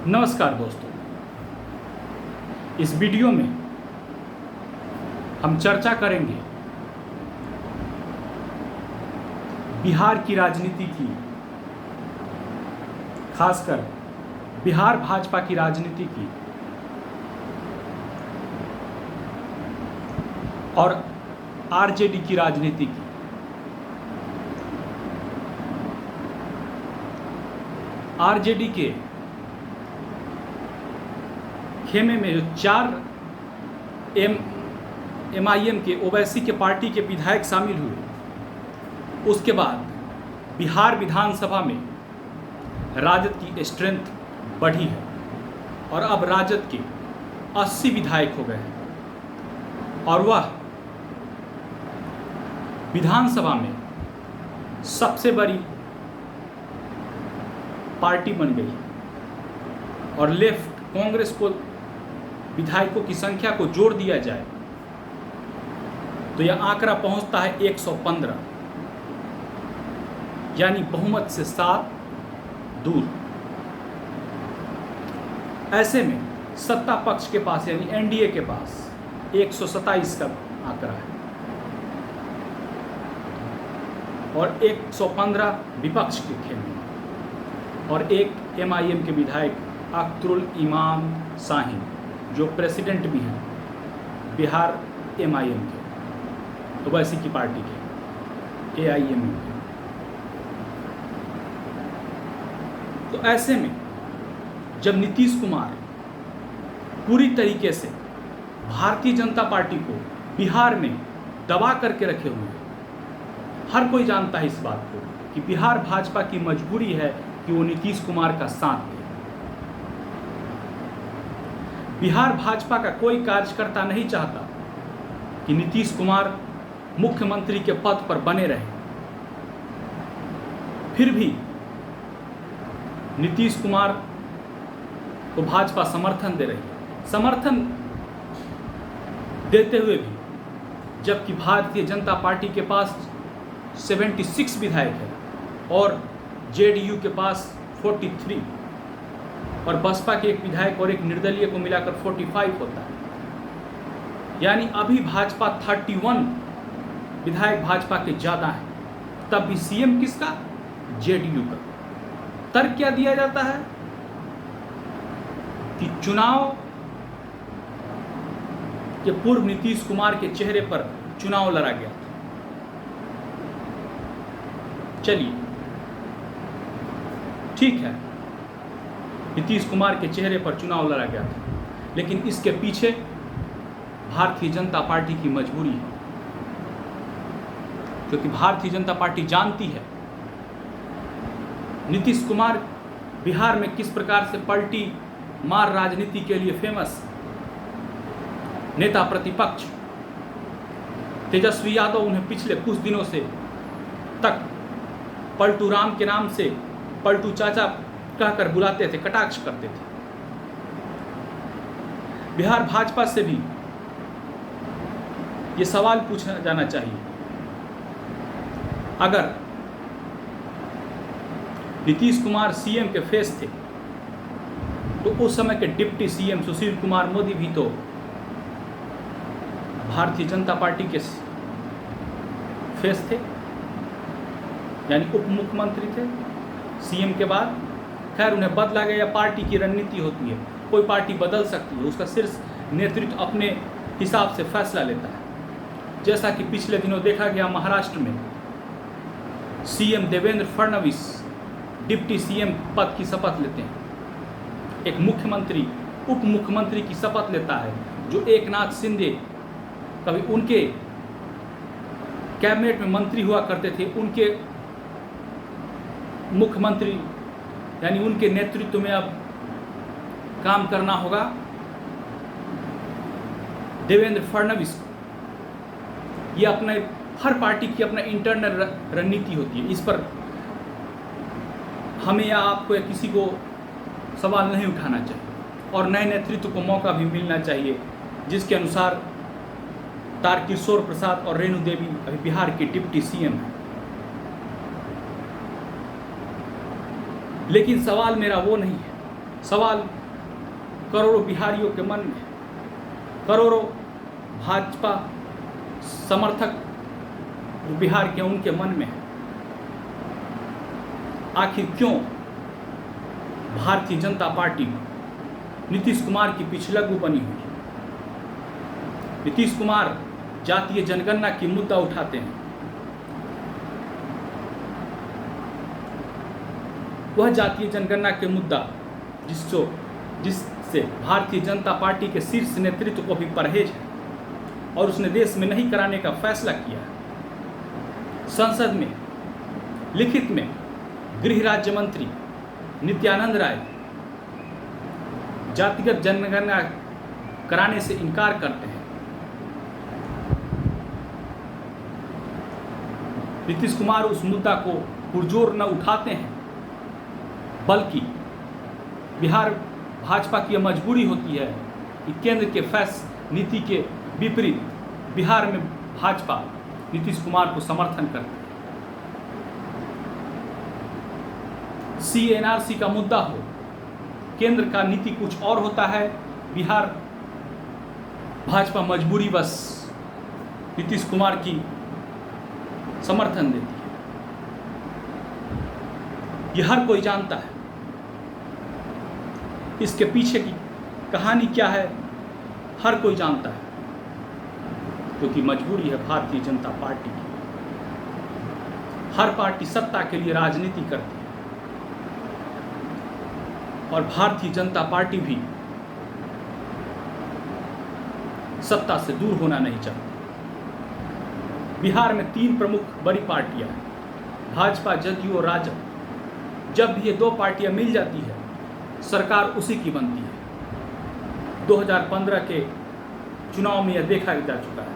नमस्कार दोस्तों, इस वीडियो में हम चर्चा करेंगे बिहार की राजनीति की, खासकर बिहार भाजपा की राजनीति की और आरजेडी की राजनीति की। आरजेडी के खेमे में जो 4 एमआईएम के ओवैसी के पार्टी के विधायक शामिल हुए, उसके बाद बिहार विधानसभा में राजद की स्ट्रेंथ बढ़ी है और अब राजद के 80 विधायक हो गए हैं और वह विधानसभा में सबसे बड़ी पार्टी बन गई और लेफ्ट कांग्रेस को विधायकों की संख्या को जोड़ दिया जाए तो यह आंकड़ा पहुंचता है 115, यानी बहुमत से 7 दूर। ऐसे में सत्ता पक्ष के पास यानी एनडीए के पास 127 का आंकड़ा है और 115 विपक्ष के खेमे में और एक एमआईएम के विधायक अख्तरुल इमाम शाहीन, जो प्रेसिडेंट भी हैं बिहार एमआईएम के, ओवैसी की पार्टी के, एआईएमयू के। तो ऐसे में जब नीतीश कुमार पूरी तरीके से भारतीय जनता पार्टी को बिहार में दबा करके रखे हुए हैं, हर कोई जानता है इस बात को कि बिहार भाजपा की मजबूरी है कि वो नीतीश कुमार का साथ दे। बिहार भाजपा का कोई कार्यकर्ता नहीं चाहता कि नीतीश कुमार मुख्यमंत्री के पद पर बने रहें। फिर भी नीतीश कुमार को भाजपा समर्थन दे रही है। समर्थन देते हुए भी जबकि भारतीय जनता पार्टी के पास 76 विधायक है और जेडीयू के पास 43 और बसपा के एक विधायक और एक निर्दलीय को मिलाकर 45 होता है, यानी अभी भाजपा 31 विधायक भाजपा के ज़्यादा हैं। तब भी सीएम किसका? जेडीयू का। तर्क क्या दिया जाता है कि चुनाव के पूर्व नीतीश कुमार के चेहरे पर चुनाव लड़ा गया था। चलिए ठीक है, नीतीश कुमार के चेहरे पर चुनाव लड़ा गया था, लेकिन इसके पीछे भारतीय जनता पार्टी की मजबूरी है, क्योंकि भारतीय जनता पार्टी जानती है नीतीश कुमार बिहार में किस प्रकार से पलटी मार राजनीति के लिए फेमस नेता प्रतिपक्ष तेजस्वी यादव उन्हें पिछले कुछ दिनों से तक पलटू राम के नाम से पलटू चाचा कहकर बुलाते थे, कटाक्ष करते थे। बिहार भाजपा से भी ये सवाल पूछा जाना चाहिए, अगर नीतीश कुमार सीएम के फेस थे तो उस समय के डिप्टी सीएम सुशील कुमार मोदी भी तो भारतीय जनता पार्टी के फेस थे, यानी उप मुख्यमंत्री थे सीएम के बाद। खैर, उन्हें बदला गया, पार्टी की रणनीति होती है, कोई पार्टी बदल सकती है, उसका शीर्ष नेतृत्व अपने हिसाब से फैसला लेता है। जैसा कि पिछले दिनों देखा गया, महाराष्ट्र में CM Devendra Fadnavis deputy CM पद की शपथ लेते हैं। एक मुख्यमंत्री उप मुख्यमंत्री की शपथ लेता है, जो एकनाथ शिंदे कभी उनके कैबिनेट में मंत्री हुआ करते थे, उनके मुख्यमंत्री यानी उनके नेतृत्व में अब काम करना होगा देवेंद्र फडणवीस को। ये अपने हर पार्टी की अपना इंटरनल रणनीति होती है, इस पर हमें या आपको या किसी को सवाल नहीं उठाना चाहिए और नए नेतृत्व को मौका भी मिलना चाहिए, जिसके अनुसार तारकिशोर प्रसाद और रेणु देवी अभी बिहार के डिप्टी सीएम हैं। लेकिन सवाल मेरा वो नहीं है, सवाल करोड़ों बिहारियों के मन में, करोड़ों भाजपा समर्थक जो बिहार के उनके मन में है, आखिर क्यों भारतीय जनता पार्टी नीतीश कुमार की पिछलग्गू बनी हुई है। नीतीश कुमार जातीय जनगणना की मुद्दा उठाते हैं। वह जातीय जनगणना के मुद्दा जिससे भारतीय जनता पार्टी के शीर्ष नेतृत्व को भी परहेज है और उसने देश में नहीं कराने का फैसला किया है। संसद में लिखित में गृह राज्य मंत्री नित्यानंद राय जातिगत जनगणना कराने से इनकार करते हैं। नीतीश कुमार उस मुद्दा को पुरजोर न उठाते हैं, बल्कि बिहार भाजपा की यह मजबूरी होती है कि केंद्र के नीति के विपरीत बिहार में भाजपा नीतीश कुमार को समर्थन करती है। CNRC का मुद्दा हो, केंद्र का नीति कुछ और होता है, बिहार भाजपा मजबूरी बस नीतीश कुमार की समर्थन देती है। यह हर कोई जानता है। इसके पीछे की कहानी क्या है हर कोई जानता है, क्योंकि मजबूरी है भारतीय जनता पार्टी की। हर पार्टी सत्ता के लिए राजनीति करती है और भारतीय जनता पार्टी भी सत्ता से दूर होना नहीं चाहती। बिहार में 3 प्रमुख बड़ी पार्टियां हैं, भाजपा, जदयू और राजद। जब भी ये 2 पार्टियां मिल जाती है, सरकार उसी की बनती है। 2015 के चुनाव में यह देखा जा चुका है।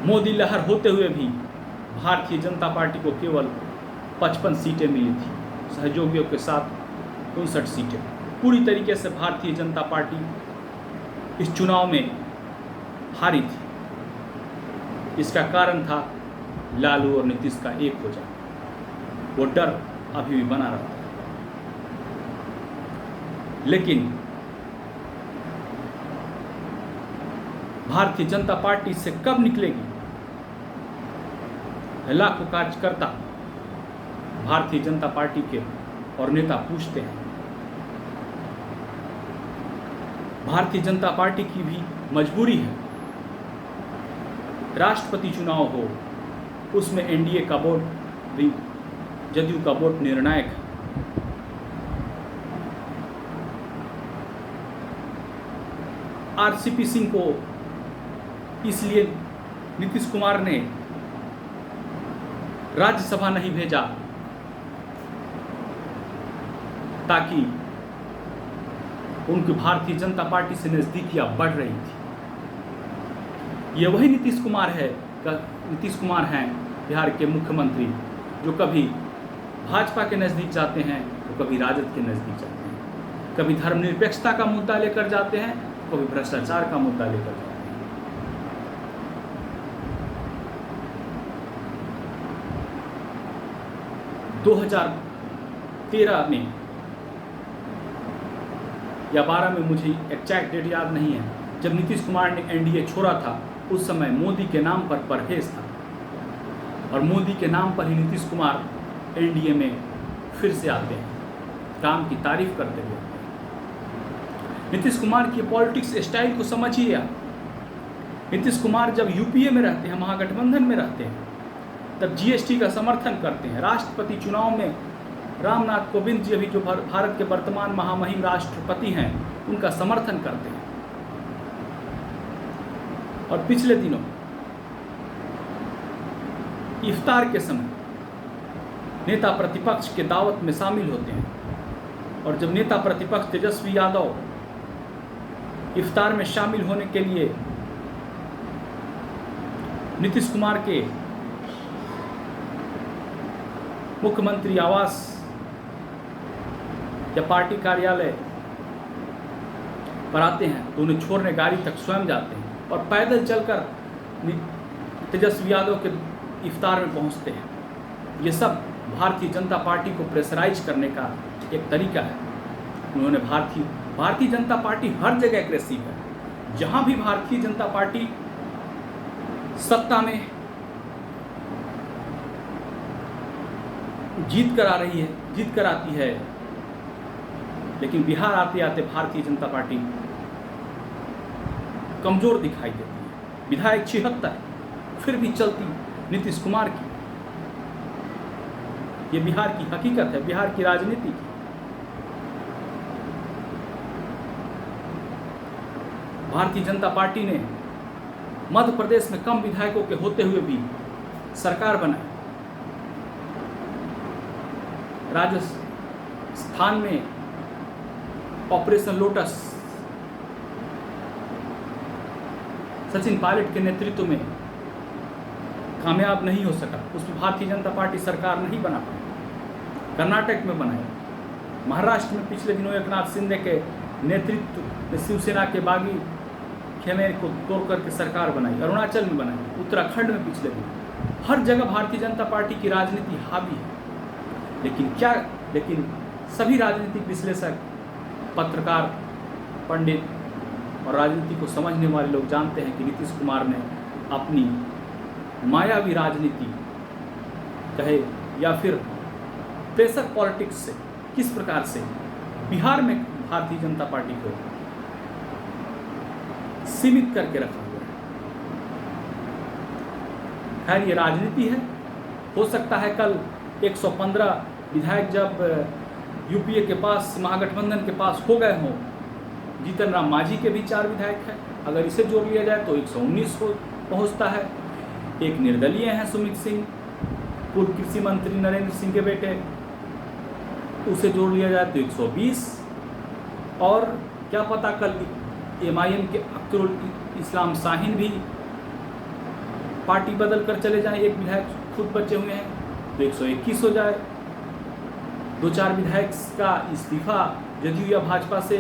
मोदी लहर होते हुए भी भारतीय जनता पार्टी को केवल 55 सीटें मिली थी, सहयोगियों के साथ 59 सीटें। पूरी तरीके से भारतीय जनता पार्टी इस चुनाव में हारी थी। इसका कारण था लालू और नीतीश का एक हो जाना। वो डर अभी भी बना रहा है। लेकिन भारतीय जनता पार्टी से कब निकलेगी, लाखों कार्यकर्ता भारतीय जनता पार्टी के और नेता पूछते हैं। भारतीय जनता पार्टी की भी मजबूरी है। राष्ट्रपति चुनाव हो, उसमें एनडीए का वोट भी, जदयू का वोट निर्णायक है। आरसीपी सिंह को इसलिए नीतीश कुमार ने राज्यसभा नहीं भेजा ताकि उनकी भारतीय जनता पार्टी से नजदीकियां बढ़ रही थी। ये वही नीतीश कुमार हैं बिहार के मुख्यमंत्री, जो कभी भाजपा के नज़दीक जाते हैं तो कभी राजद के नज़दीक जाते हैं, कभी धर्मनिरपेक्षता का मुद्दा लेकर जाते हैं तो कभी भ्रष्टाचार का मुद्दा लेकर जाते हैं। 2013 में या 12 में, मुझे एग्जैक्ट डेट याद नहीं है, जब नीतीश कुमार ने एनडीए छोड़ा था, उस समय मोदी के नाम पर परहेज था और मोदी के नाम पर ही नीतीश कुमार एनडीए में फिर से आते हैं, काम की तारीफ करते हुए। नीतीश कुमार की पॉलिटिक्स स्टाइल को समझिए आप। नीतीश कुमार जब यूपीए में रहते हैं, महागठबंधन में रहते हैं, तब जीएसटी का समर्थन करते हैं। राष्ट्रपति चुनाव में रामनाथ कोविंद जी अभी जो भारत के वर्तमान महामहिम राष्ट्रपति हैं, उनका समर्थन करते हैं। और पिछले दिनों इफ्तार के समय नेता प्रतिपक्ष के दावत में शामिल होते हैं, और जब नेता प्रतिपक्ष तेजस्वी यादव इफ्तार में शामिल होने के लिए नीतीश कुमार के मुख्यमंत्री आवास या पार्टी कार्यालय पर आते हैं, तो उन्हें छोड़ने गाड़ी तक स्वयं जाते हैं और पैदल चलकर तेजस्वी यादव के इफ्तार में पहुंचते हैं। ये सब भारतीय जनता पार्टी को प्रेशराइज करने का एक तरीका है। उन्होंने भारतीय जनता पार्टी हर जगह एग्रेसिव है। जहाँ भी भारतीय जनता पार्टी सत्ता में जीत कर आती है, लेकिन बिहार आते आते भारतीय जनता पार्टी कमजोर दिखाई देती है। विधायक 76 फिर भी चलती नीतीश कुमार की। ये बिहार की हकीकत है, बिहार की राजनीति की। भारतीय जनता पार्टी ने मध्य प्रदेश में कम विधायकों के होते हुए भी सरकार बनाई। राजस्थान में ऑपरेशन लोटस सचिन पायलट के नेतृत्व में कामयाब नहीं हो सका, उसमें भारतीय जनता पार्टी सरकार नहीं बना पाई। कर्नाटक में बनाई। महाराष्ट्र में पिछले दिनों एकनाथ शिंदे के नेतृत्व में शिवसेना के बागी खेमे को तोड़ करके सरकार बनाई। अरुणाचल में बनाई, उत्तराखंड में पिछले दिन। हर जगह भारतीय जनता पार्टी की राजनीति हावी है। लेकिन सभी राजनीतिक विश्लेषक, पत्रकार, पंडित और राजनीति को समझने वाले लोग जानते हैं कि नीतीश कुमार ने अपनी मायावी राजनीति कहे या फिर प्रेशर पॉलिटिक्स से किस प्रकार से बिहार में भारतीय जनता पार्टी को सीमित करके रखा हुआ है। खैर, ये राजनीति है। हो सकता है कल 115 विधायक जब यूपीए के पास, महागठबंधन के पास हो गए हों, जीतन राम मांझी के भी 4 विधायक हैं, अगर इसे जोड़ लिया जाए तो 119 पहुंचता है। एक निर्दलीय हैं सुमित सिंह, पूर्व कृषि मंत्री नरेंद्र सिंह के बेटे, उसे जोड़ लिया जाए तो 120। और क्या पता कल MIM के अख्तरुल इस्लाम शाहीन भी पार्टी बदल कर चले जाएं, एक विधायक खुद बचे हुए हैं तो 121 हो जाए। 2-4 विधायक का इस्तीफा जदयू या भाजपा से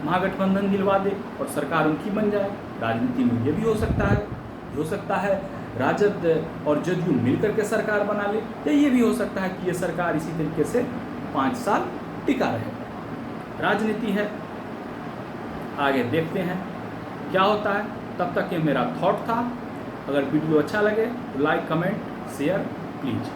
महागठबंधन दिलवा दे और सरकार उनकी बन जाए। राजनीति में ये भी हो सकता है राजद और जदयू मिलकर के सरकार बना ले, या ये भी हो सकता है कि ये सरकार इसी तरीके से 5 साल टिका रहे। राजनीति है, आगे देखते हैं क्या होता है। तब तक ये मेरा थॉट था। अगर वीडियो अच्छा लगे तो लाइक, कमेंट, शेयर प्लीज़।